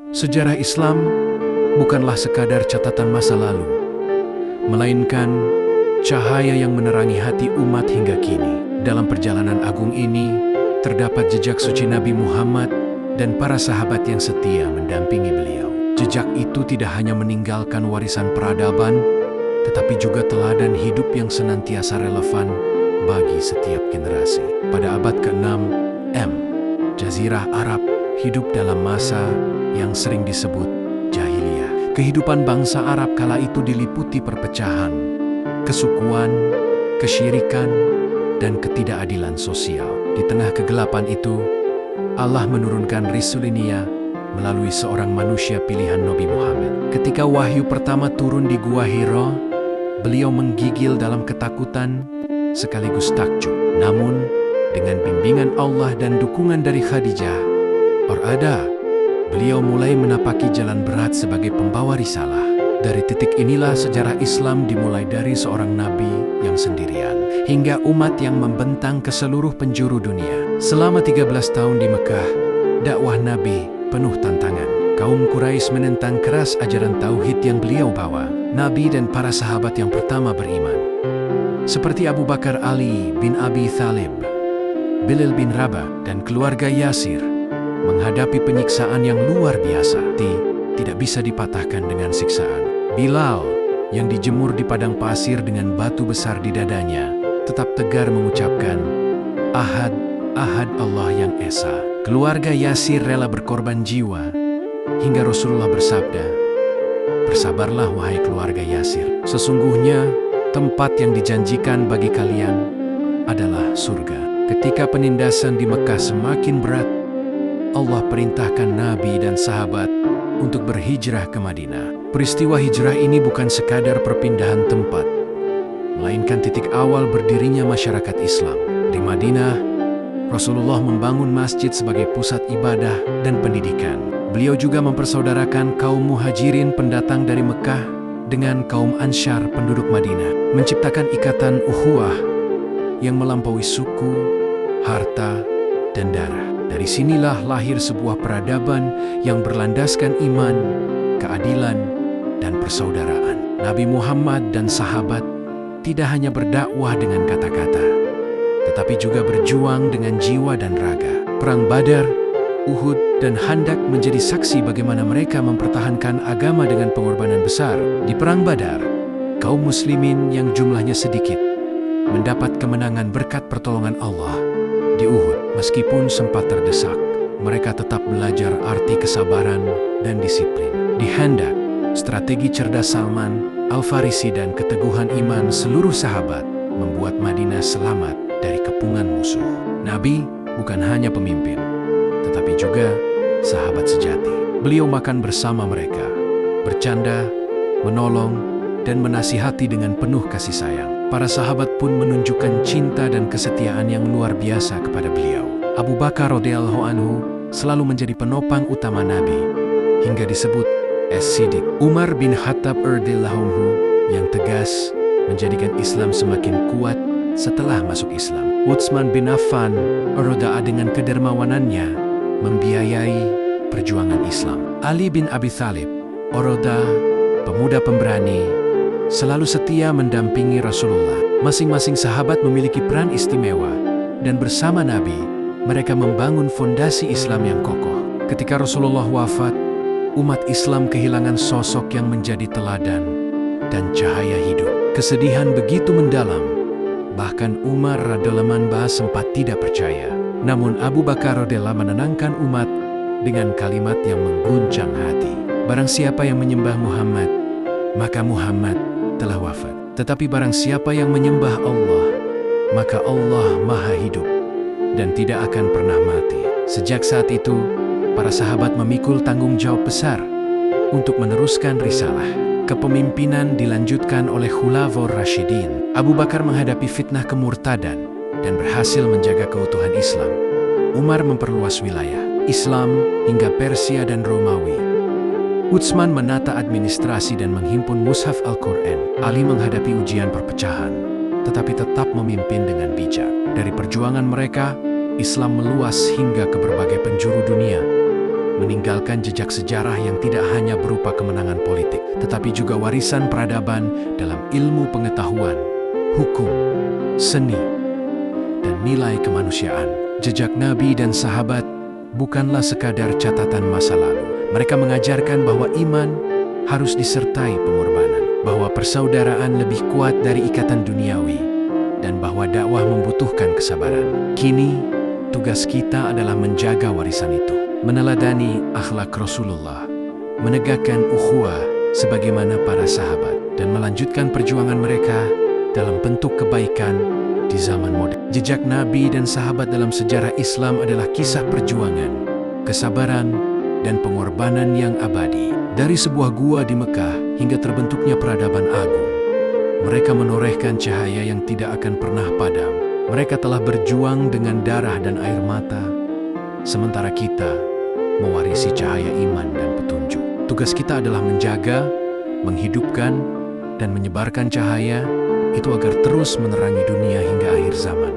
Sejarah Islam bukanlah sekadar catatan masa lalu, melainkan cahaya yang menerangi hati umat hingga kini. Dalam perjalanan agung ini, terdapat jejak suci Nabi Muhammad dan para sahabat yang setia mendampingi beliau. Jejak itu tidak hanya meninggalkan warisan peradaban, tetapi juga teladan hidup yang senantiasa relevan bagi setiap generasi. Pada abad ke-6, Jazirah Arab hidup dalam masa yang sering disebut jahiliyah. Kehidupan bangsa Arab kala itu diliputi perpecahan, kesukuan, kesyirikan, dan ketidakadilan sosial. Di tengah kegelapan itu, Allah menurunkan Risulinia melalui seorang manusia pilihan Nabi Muhammad. Ketika wahyu pertama turun di Gua Hira, beliau menggigil dalam ketakutan sekaligus takjub. Namun, dengan bimbingan Allah dan dukungan dari Khadijah, beliau mulai menapaki jalan berat sebagai pembawa risalah. Dari titik inilah sejarah Islam dimulai dari seorang nabi yang sendirian, hingga umat yang membentang ke seluruh penjuru dunia. Selama 13 tahun di Mekah, dakwah Nabi penuh tantangan. Kaum Quraisy menentang keras ajaran tauhid yang beliau bawa. Nabi dan para sahabat yang pertama beriman, seperti Abu Bakar Ali bin Abi Thalib, Bilal bin Rabah, dan keluarga Yasir, menghadapi penyiksaan yang luar biasa. Tidak bisa dipatahkan dengan siksaan. Bilal, yang dijemur di padang pasir dengan batu besar di dadanya, tetap tegar mengucapkan, Ahad, Ahad Allah yang Esa. Keluarga Yasir rela berkorban jiwa, hingga Rasulullah bersabda, bersabarlah wahai keluarga Yasir. Sesungguhnya, tempat yang dijanjikan bagi kalian adalah surga. Ketika penindasan di Mekah semakin berat, Allah perintahkan Nabi dan sahabat untuk berhijrah ke Madinah. Peristiwa hijrah ini bukan sekadar perpindahan tempat, melainkan titik awal berdirinya masyarakat Islam. Di Madinah, Rasulullah membangun masjid sebagai pusat ibadah dan pendidikan. Beliau juga mempersaudarakan kaum muhajirin pendatang dari Mekah dengan kaum Ansyar penduduk Madinah, menciptakan ikatan ukhuwah yang melampaui suku, harta, dan darah. Dari sinilah lahir sebuah peradaban yang berlandaskan iman, keadilan, dan persaudaraan. Nabi Muhammad dan sahabat tidak hanya berdakwah dengan kata-kata, tetapi juga berjuang dengan jiwa dan raga. Perang Badar, Uhud, dan Khandaq menjadi saksi bagaimana mereka mempertahankan agama dengan pengorbanan besar. Di Perang Badar, kaum muslimin yang jumlahnya sedikit mendapat kemenangan berkat pertolongan Allah. Di Uhud, meskipun sempat terdesak, mereka tetap belajar arti kesabaran dan disiplin. Di Khandaq, strategi cerdas Salman Al-Farisi dan keteguhan iman seluruh sahabat membuat Madinah selamat dari kepungan musuh. Nabi bukan hanya pemimpin, tetapi juga sahabat sejati. Beliau makan bersama mereka, bercanda, menolong, dan menasihati dengan penuh kasih sayang. Para sahabat pun menunjukkan cinta dan kesetiaan yang luar biasa kepada beliau. Abu Bakar radhiyallahu anhu selalu menjadi penopang utama Nabi, hingga disebut As-Siddiq. Umar bin Khattab radhiyallahu anhu yang tegas menjadikan Islam semakin kuat setelah masuk Islam. Utsman bin Affan dengan kedermawanannya membiayai perjuangan Islam. Ali bin Abi Thalib, pemuda pemberani, selalu setia mendampingi Rasulullah. Masing-masing sahabat memiliki peran istimewa, dan bersama Nabi, mereka membangun fondasi Islam yang kokoh. Ketika Rasulullah wafat, umat Islam kehilangan sosok yang menjadi teladan dan cahaya hidup. Kesedihan begitu mendalam, bahkan Umar radhiyallahu anhu sempat tidak percaya. Namun Abu Bakar radhiyallahu menenangkan umat dengan kalimat yang mengguncang hati. Barang siapa yang menyembah Muhammad, maka Muhammad telah wafat. Tetapi barang siapa yang menyembah Allah, maka Allah Maha Hidup dan tidak akan pernah mati. Sejak saat itu, para sahabat memikul tanggung jawab besar untuk meneruskan risalah. Kepemimpinan dilanjutkan oleh Khulafaur Rasyidin. Abu Bakar menghadapi fitnah kemurtadan dan berhasil menjaga keutuhan Islam. Umar memperluas wilayah Islam hingga Persia dan Romawi. Utsman menata administrasi dan menghimpun mushaf Al-Quran. Ali menghadapi ujian perpecahan, tetapi tetap memimpin dengan bijak. Dari perjuangan mereka, Islam meluas hingga ke berbagai penjuru dunia, meninggalkan jejak sejarah yang tidak hanya berupa kemenangan politik, tetapi juga warisan peradaban dalam ilmu pengetahuan, hukum, seni, dan nilai kemanusiaan. Jejak Nabi dan sahabat bukanlah sekadar catatan masa lalu. Mereka mengajarkan bahwa iman harus disertai pengorbanan, bahwa persaudaraan lebih kuat dari ikatan duniawi, dan bahwa dakwah membutuhkan kesabaran. Kini, tugas kita adalah menjaga warisan itu, meneladani akhlak Rasulullah, menegakkan ukhuwah sebagaimana para sahabat, dan melanjutkan perjuangan mereka dalam bentuk kebaikan di zaman modern. Jejak Nabi dan sahabat dalam sejarah Islam adalah kisah perjuangan, kesabaran, dan pengorbanan yang abadi. Dari sebuah gua di Mekah hingga terbentuknya peradaban agung, mereka menorehkan cahaya yang tidak akan pernah padam. Mereka telah berjuang dengan darah dan air mata, sementara kita mewarisi cahaya iman dan petunjuk. Tugas kita adalah menjaga, menghidupkan, dan menyebarkan cahaya itu agar terus menerangi dunia hingga akhir zaman.